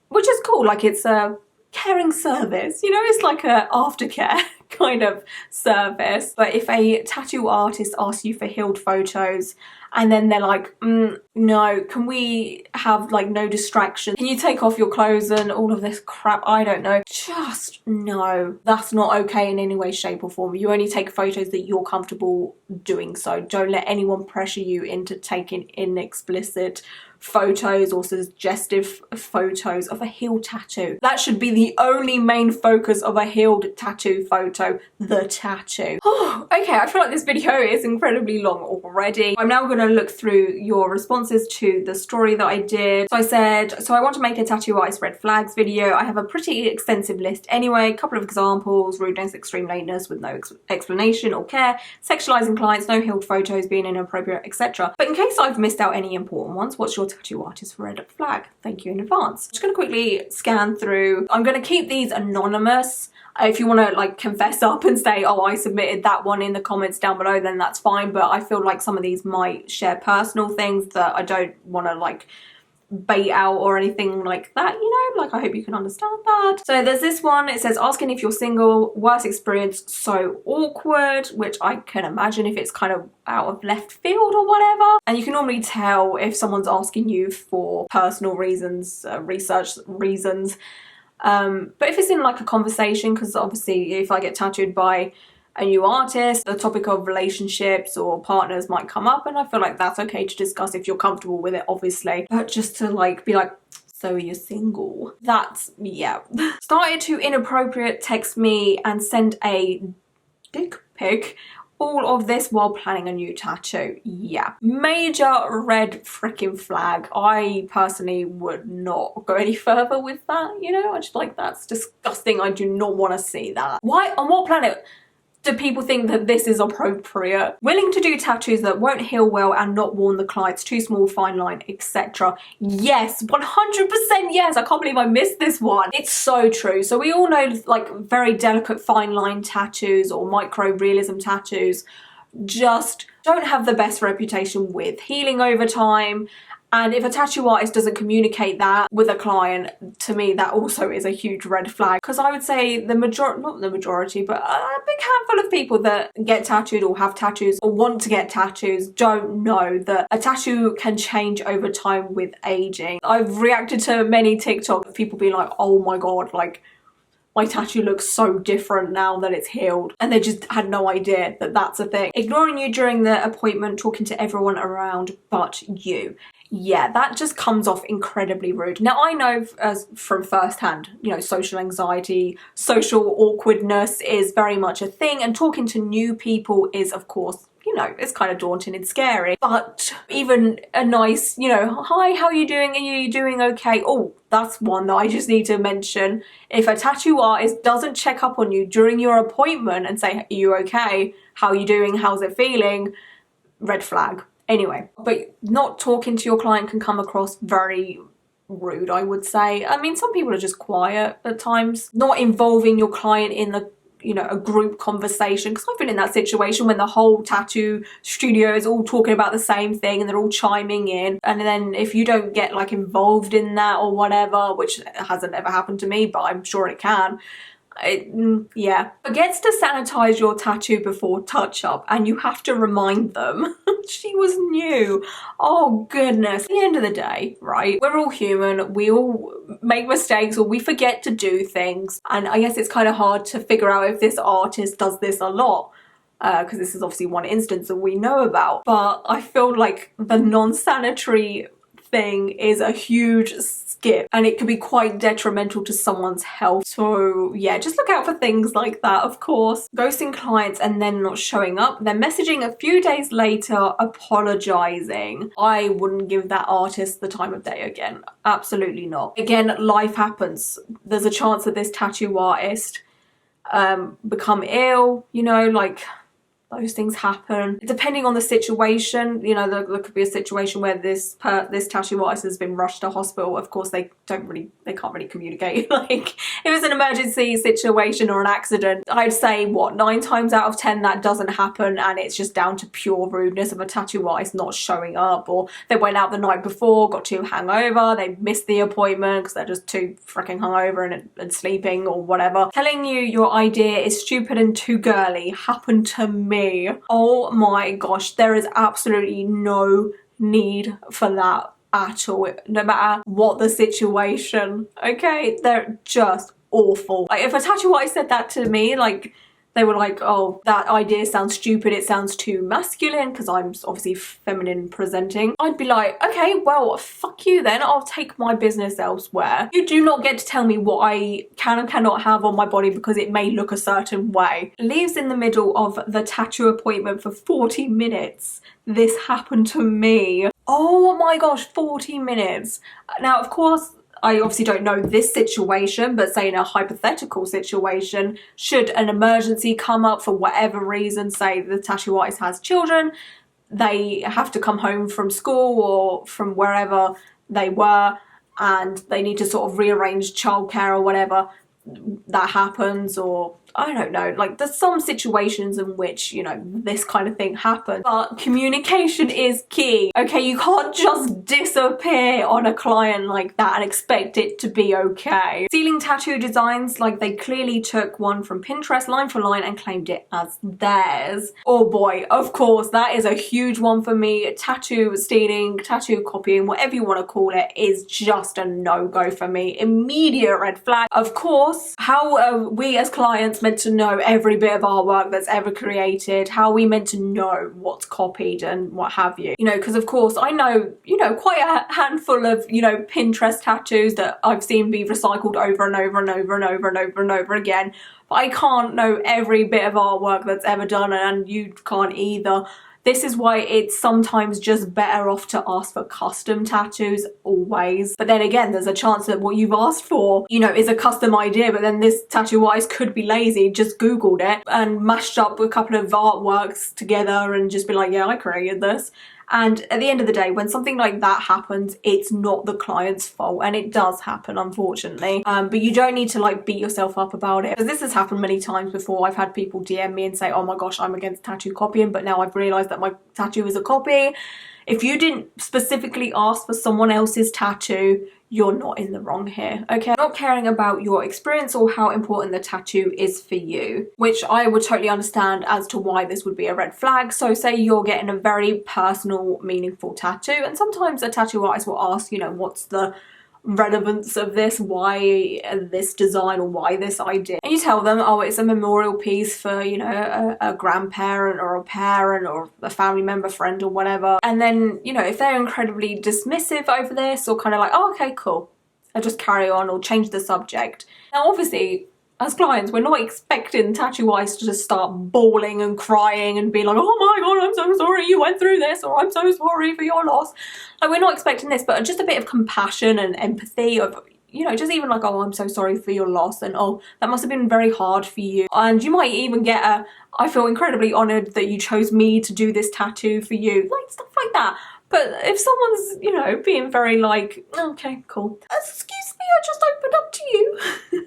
Which is cool, like it's a caring service, you know, it's like a aftercare kind of service. But if a tattoo artist asks you for healed photos and then they're like, no, can we have like no distraction? Can you take off your clothes and all of this crap? I don't know. Just no, that's not okay in any way, shape or form. You only take photos that you're comfortable doing so. Don't let anyone pressure you into taking inexplicit photos or suggestive photos of a healed tattoo. That should be the only main focus of a healed tattoo photo, the tattoo. Okay, I feel like this video is incredibly long already. I'm now going to look through your responses to the story that I did. So I said, so I want to make a tattoo artist red flags video. I have a pretty extensive list anyway, a couple of examples: rudeness, extreme lateness with no explanation or care, sexualizing clients, no healed photos, being inappropriate, etc. But in case I've missed out any important ones, what's your tattoo artist red flag? Thank you in advance. I'm just going to quickly scan through. I'm going to keep these anonymous. If you want to like confess up and say, oh, I submitted that one in the comments down below, then that's fine. But I feel like some of these might share personal things that I don't want to like bait out or anything like that, you know, like I hope you can understand that. So there's this one, it says asking if you're single, worst experience, so awkward, which I can imagine if it's kind of out of left field or whatever. And you can normally tell if someone's asking you for personal reasons, research reasons. But if it's in like a conversation, because obviously if I get tattooed by a new artist, the topic of relationships or partners might come up, and I feel like that's okay to discuss if you're comfortable with it, obviously. But just to like be like, so you're single, that's, yeah. Started to inappropriate text me and send a dick pic. All of this while planning a new tattoo. Yeah, major red freaking flag. I personally would not go any further with that, you know. I just like, that's disgusting. I do not want to see that. Why, on what planet do people think that this is appropriate? Willing to do tattoos that won't heal well and not warn the clients, too small, fine line, etc. Yes, 100% yes. I can't believe I missed this one. It's so true. So we all know like very delicate fine line tattoos or micro realism tattoos just don't have the best reputation with healing over time. And if a tattoo artist doesn't communicate that with a client, to me that also is a huge red flag. Because I would say the majority, not the majority, but a big handful of people that get tattooed or have tattoos or want to get tattoos don't know that a tattoo can change over time with aging. I've reacted to many TikTok of people being like, oh my god, like my tattoo looks so different now that it's healed, and they just had no idea that that's a thing. Ignoring you during the appointment, talking to everyone around but you. Yeah, that just comes off incredibly rude. Now I know as from firsthand, you know, social anxiety, social awkwardness is very much a thing, and talking to new people is, of course, you know, it's kind of daunting and scary. But even a nice, you know, hi, how are you doing? Are you doing okay? Oh, that's one that I just need to mention. If a tattoo artist doesn't check up on you during your appointment and say, are you okay? How are you doing? How's it feeling? Red flag. Anyway, but not talking to your client can come across very rude, I would say. I mean, some people are just quiet at times. Not involving your client in the, you know, a group conversation, because I've been in that situation when the whole tattoo studio is all talking about the same thing and they're all chiming in, and then if you don't get like involved in that or whatever, which hasn't ever happened to me, but I'm sure it can. Yeah, forgets to sanitize your tattoo before touch up, and you have to remind them. She was new. Oh goodness. At the end of the day, right, we're all human, we all make mistakes or we forget to do things, and I guess it's kind of hard to figure out if this artist does this a lot. because this is obviously one instance that we know about, but I feel like the non-sanitary thing is a huge skip and it could be quite detrimental to someone's health. So yeah, just look out for things like that. Of course, ghosting clients and then not showing up, then messaging a few days later apologizing. I wouldn't give that artist the time of day again. Absolutely not. Again, life happens. There's a chance that this tattoo artist become ill, you know, like those things happen. Depending on the situation, you know, there could be a situation where this tattoo artist has been rushed to hospital. Of course, they can't really communicate. Like, if it's an emergency situation or an accident, I'd say, what, 9 times out of 10 that doesn't happen, and it's just down to pure rudeness of a tattoo artist not showing up, or they went out the night before, got too hungover, they missed the appointment because they're just too freaking hungover and sleeping or whatever. Telling you your idea is stupid and too girly happened to me. Oh my gosh, there is absolutely no need for that at all, no matter what the situation. Okay, they're just awful. Like, if a tattoo artist said that to me, like, they were like, oh, that idea sounds stupid, it sounds too masculine, because I'm obviously feminine presenting, I'd be like, okay, well, fuck you then, I'll take my business elsewhere. You do not get to tell me what I can and cannot have on my body because it may look a certain way. Leaves in the middle of the tattoo appointment for 40 minutes. This happened to me. Oh my gosh, 40 minutes. Now, of course, I obviously don't know this situation, but say in a hypothetical situation, should an emergency come up for whatever reason, say the tattoo artist has children, they have to come home from school or from wherever they were, and they need to sort of rearrange childcare or whatever, that happens, or I don't know, like, there's some situations in which, you know, this kind of thing happens, but communication is key. Okay, you can't just disappear on a client like that and expect it to be okay. Stealing tattoo designs, like, they clearly took one from Pinterest line for line and claimed it as theirs. Oh boy, of course, that is a huge one for me. Tattoo stealing, tattoo copying, whatever you want to call it, is just a no-go for me. Immediate red flag. Of course, how are we as clients meant to know every bit of artwork that's ever created? How are we meant to know what's copied and what have you? You know, because of course I know, you know, quite a handful of, you know, Pinterest tattoos that I've seen be recycled over and over and over and over and over and over again, but I can't know every bit of artwork that's ever done, and you can't either. This is why it's sometimes just better off to ask for custom tattoos, always. But then again, there's a chance that what you've asked for, you know, is a custom idea, but then this tattoo artist could be lazy, just Googled it and mashed up a couple of artworks together and just be like, yeah, I created this. And at the end of the day, when something like that happens, it's not the client's fault, and it does happen, unfortunately. But you don't need to, like, beat yourself up about it, because this has happened many times before. I've had people DM me and say, oh my gosh, I'm against tattoo copying, but now I've realised that my tattoo is a copy. If you didn't specifically ask for someone else's tattoo, you're not in the wrong here, okay? Not caring about your experience or how important the tattoo is for you, which I would totally understand as to why this would be a red flag. So say you're getting a very personal, meaningful tattoo, and sometimes a tattoo artist will ask, you know, what's the relevance of this, why this design or why this idea, and you tell them, oh, it's a memorial piece for, you know, a grandparent or a parent or a family member, friend or whatever. And then, you know, if they're incredibly dismissive over this, or kind of like, oh, okay, cool, I'll just carry on or change the subject. Now obviously, as clients, we're not expecting tattoo artists to just start bawling and crying and be like, oh my god, I'm so sorry you went through this, or I'm so sorry for your loss. Like, we're not expecting this, but just a bit of compassion and empathy of, you know, just even like, oh, I'm so sorry for your loss, and oh, that must have been very hard for you. And you might even get a, I feel incredibly honoured that you chose me to do this tattoo for you, like stuff like that. But if someone's, you know, being very like, okay, cool, excuse me, I just opened up to you.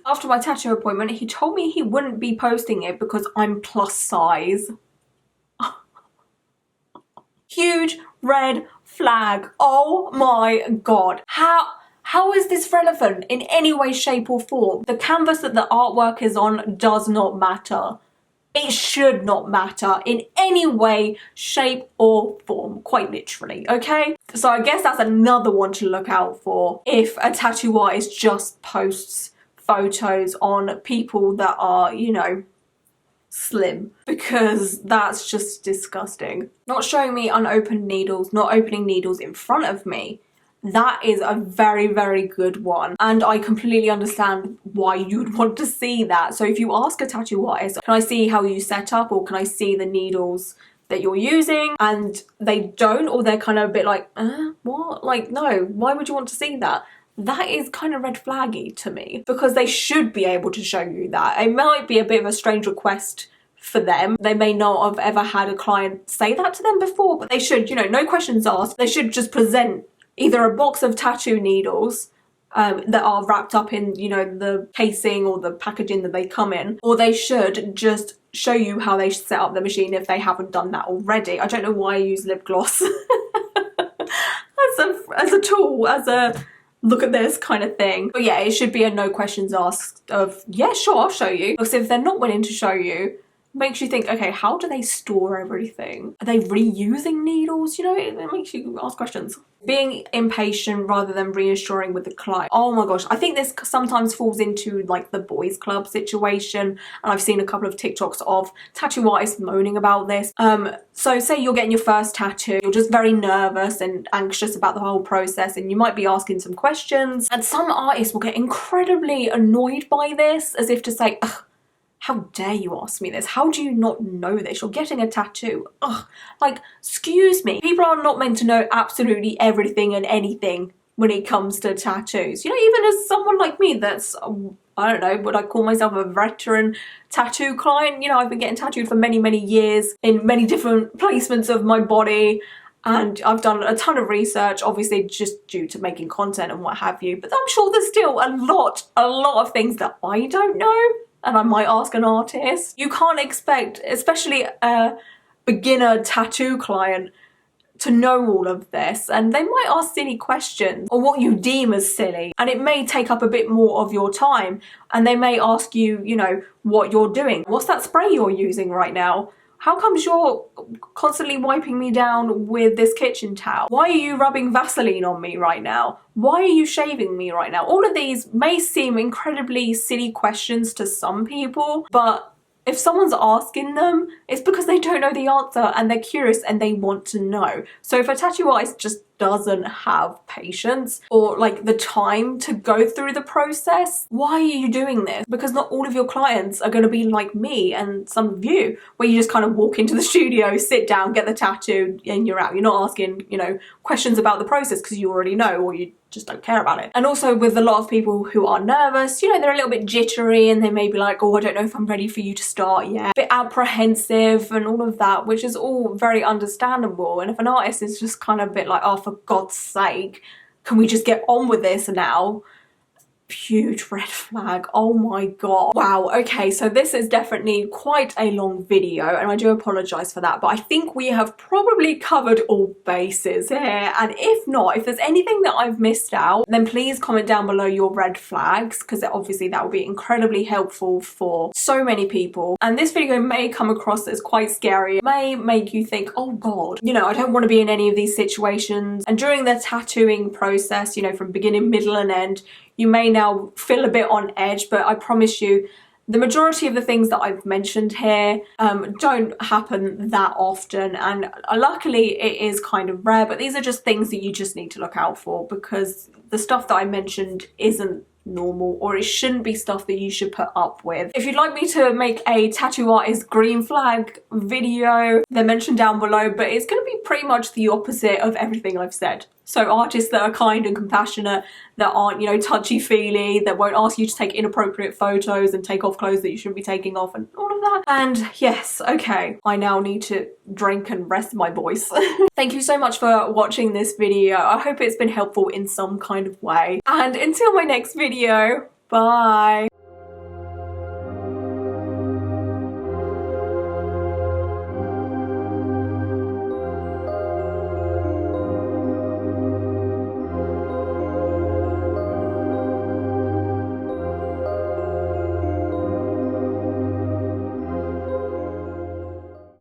After my tattoo appointment, he told me he wouldn't be posting it because I'm plus size. Huge red flag. Oh my god. How is this relevant in any way, shape or form? The canvas that the artwork is on does not matter. It should not matter in any way, shape or form, quite literally, okay? So I guess that's another one to look out for if a tattoo artist just posts photos on people that are, you know, slim, because that's just disgusting. Not showing me unopened needles, not opening needles in front of me. That is a very, very good one. And I completely understand why you'd want to see that. So if you ask a tattoo artist, can I see how you set up, or can I see the needles that you're using, and they don't, or they're kind of a bit like, what? Like, no, why would you want to see that? That is kind of red flaggy to me, because they should be able to show you that. It might be a bit of a strange request for them. They may not have ever had a client say that to them before, but they should, you know, no questions asked. They should just present either a box of tattoo needles that are wrapped up in, you know, the casing or the packaging that they come in, or they should just show you how they set up the machine if they haven't done that already. I don't know why I use lip gloss as a tool, as a look at this kind of thing. But yeah, it should be a no questions asked of, yeah, sure, I'll show you. Because if they're not willing to show you, makes you think, okay, how do they store everything? Are they reusing needles? You know, it makes you ask questions. Being impatient rather than reassuring with the client. Oh my gosh, I think this sometimes falls into like the boys club situation, and I've seen a couple of TikToks of tattoo artists moaning about this. So say you're getting your first tattoo, you're just very nervous and anxious about the whole process, and you might be asking some questions, and some artists will get incredibly annoyed by this, as if to say, ugh, how dare you ask me this? How do you not know this? You're getting a tattoo. Ugh, like, excuse me. People are not meant to know absolutely everything and anything when it comes to tattoos. You know, even as someone like me that's, I don't know, would I call myself a veteran tattoo client? You know, I've been getting tattooed for many, many years in many different placements of my body. And I've done a ton of research, obviously just due to making content and what have you. But I'm sure there's still a lot of things that I don't know, and I might ask an artist. You can't expect, especially a beginner tattoo client, to know all of this, and they might ask silly questions, or what you deem as silly, and it may take up a bit more of your time, and they may ask you, you know, what you're doing. What's that spray you're using right now? How comes you're constantly wiping me down with this kitchen towel? Why are you rubbing Vaseline on me right now? Why are you shaving me right now? All of these may seem incredibly silly questions to some people, but if someone's asking them, it's because they don't know the answer and they're curious and they want to know. So if a tattoo artist just doesn't have patience or like the time to go through the process, why are you doing this? Because not all of your clients are going to be like me and some of you, where you just kind of walk into the studio, sit down, get the tattoo, and you're out. You're not asking, you know, questions about the process because you already know, or you just don't care about it. And also with a lot of people who are nervous, you know, they're a little bit jittery and they may be like, oh, I don't know if I'm ready for you to start yet. A bit apprehensive and all of that, which is all very understandable. And if an artist is just kind of a bit like, oh, for God's sake, can we just get on with this now? Huge red flag. Oh my god. Wow, okay, so this is definitely quite a long video and I do apologize for that, but I think we have probably covered all bases here, and if not, if there's anything that I've missed out, then please comment down below your red flags, because obviously that will be incredibly helpful for so many people. And this video may come across as quite scary. It may make you think, oh god, you know, I don't want to be in any of these situations. And during the tattooing process, you know, from beginning, middle and end, you may now feel a bit on edge, but I promise you the majority of the things that I've mentioned here don't happen that often, and luckily it is kind of rare, but these are just things that you just need to look out for, because the stuff that I mentioned isn't normal, or it shouldn't be stuff that you should put up with. If you'd like me to make a tattoo artist green flag video, then mention down below, but it's going to be pretty much the opposite of everything I've said. So artists that are kind and compassionate, that aren't, you know, touchy-feely, that won't ask you to take inappropriate photos and take off clothes that you shouldn't be taking off and all of that. And yes, okay, I now need to drink and rest my voice. Thank you so much for watching this video. I hope it's been helpful in some kind of way. And until my next video, bye!